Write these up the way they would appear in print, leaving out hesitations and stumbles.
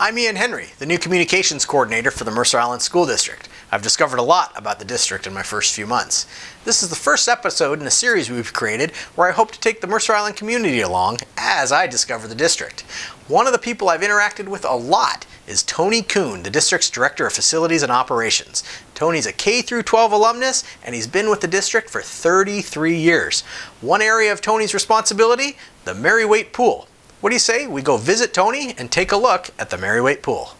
I'm Ian Henry, the new communications coordinator for the Mercer Island School District. I've discovered a lot about the district in my first few months. This is the first episode in a series we've created where I hope to take the Mercer Island community along as I discover the district. One of the people I've interacted with a lot is Tony Kuhn, the district's Director of Facilities and Operations. Tony's a K-12 alumnus, and he's been with the district for 33 years. One area of Tony's responsibility, the Mary Wayte Pool. What do you say we go visit Tony and take a look at the Mary Wayte Pool?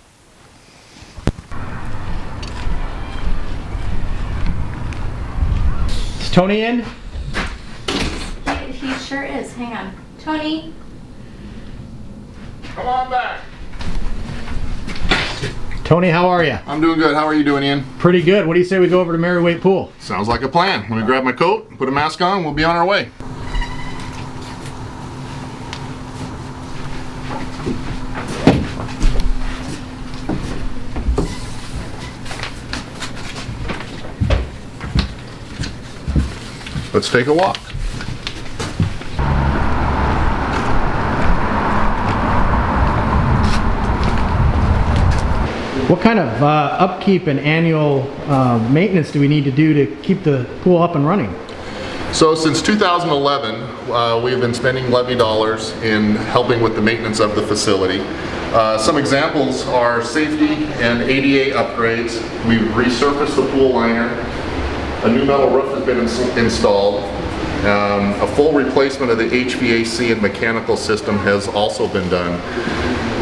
Is Tony in? He sure is. Hang on. Tony? Come on back. Tony, how are you? I'm doing good. How are you doing, Ian? Pretty good. What do you say we go over to Mary Wayte Pool? Sounds like a plan. Let me grab my coat, put a mask on, we'll be on our way. Let's take a walk. What kind of upkeep and annual maintenance do we need to do to keep the pool up and running? So since 2011, we've been spending levy dollars in helping with the maintenance of the facility. Some examples are safety and ADA upgrades. We've resurfaced the pool liner. A new metal roof has been installed. A full replacement of the HVAC and mechanical system has also been done.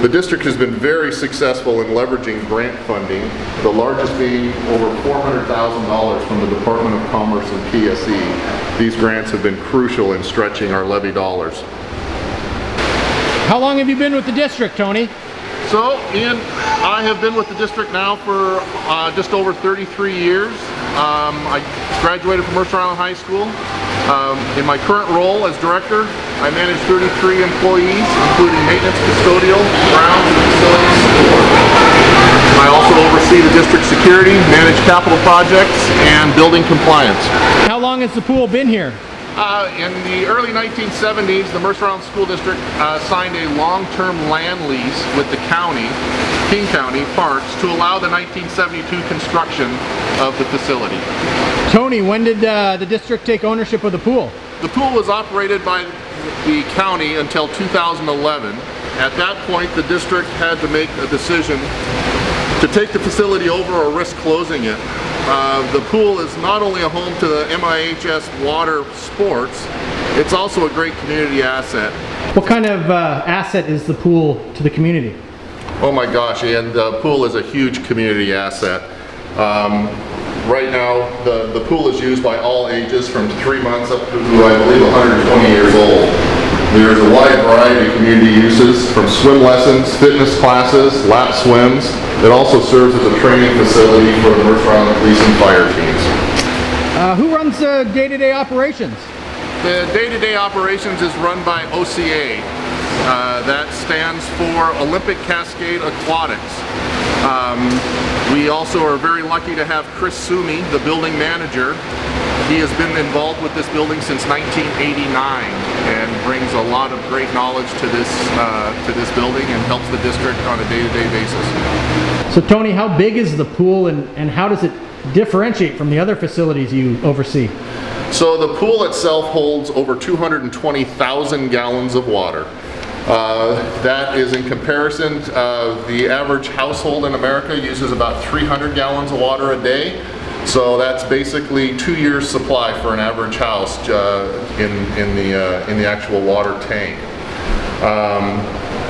The district has been very successful in leveraging grant funding, the largest being over $400,000 from the Department of Commerce and PSE. These grants have been crucial in stretching our levy dollars. How long have you been with the district, Tony? So, Ian, I have been with the district now for just over 33 years. I graduated from Mercer Island High School. In my current role as director, I manage 33 employees, including maintenance, custodial, grounds, and facilities support. I also oversee the district security, manage capital projects, and building compliance. How long has the pool been here? In the early 1970s, the Mercer Island School District signed a long-term land lease with the county, King County Parks, to allow the 1972 construction of the facility. Tony, when did the district take ownership of the pool? The pool was operated by the county until 2011. At that point, the district had to make a decision to take the facility over or risk closing it. The pool is not only a home to the MIHS water sports, it's also a great community asset. What kind of asset is the pool to the community? Oh my gosh, and the pool is a huge community asset. Right now, the pool is used by all ages from 3 months up to, I believe, 120 years old. There's a wide variety of community uses, from swim lessons, fitness classes, lap swims. It also serves as a training facility for the Mercer Island Police and Fire teams. Who runs the day-to-day operations? The day-to-day operations is run by OCA. That stands for Olympic Cascade Aquatics. We also are very lucky to have Chris Sumi, the building manager. He has been involved with this building since 1989 and brings a lot of great knowledge to this building and helps the district on a day-to-day basis. So Tony, how big is the pool and how does it differentiate from the other facilities you oversee? So the pool itself holds over 220,000 gallons of water. That is in comparison, the average household in America uses about 300 gallons of water a day. So that's basically 2 years supply for an average house in the actual water tank.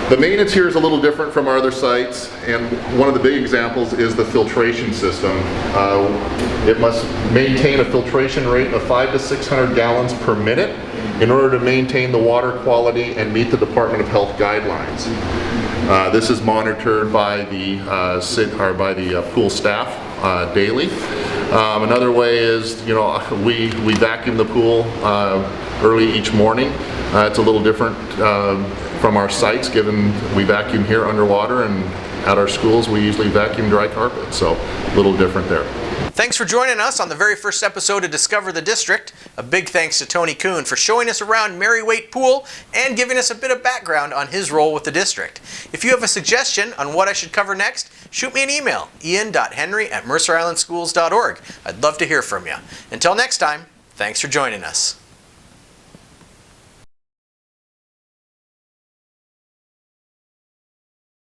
The maintenance here is a little different from our other sites, and one of the big examples is the filtration system. It must maintain a filtration rate of 500 to 600 gallons per minute in order to maintain the water quality and meet the Department of Health guidelines. This is monitored by the pool staff daily. Another way is, we vacuum the pool early each morning. It's a little different from our sites, given we vacuum here underwater, and at our schools we usually vacuum dry carpet, so a little different there. Thanks for joining us on the very first episode of Discover the District. A big thanks to Tony Kuhn for showing us around Mary Wayte Pool and giving us a bit of background on his role with the district. If you have a suggestion on what I should cover next, shoot me an email, ian.henry@mercerislandschools.org. I'd love to hear from you. Until next time, thanks for joining us.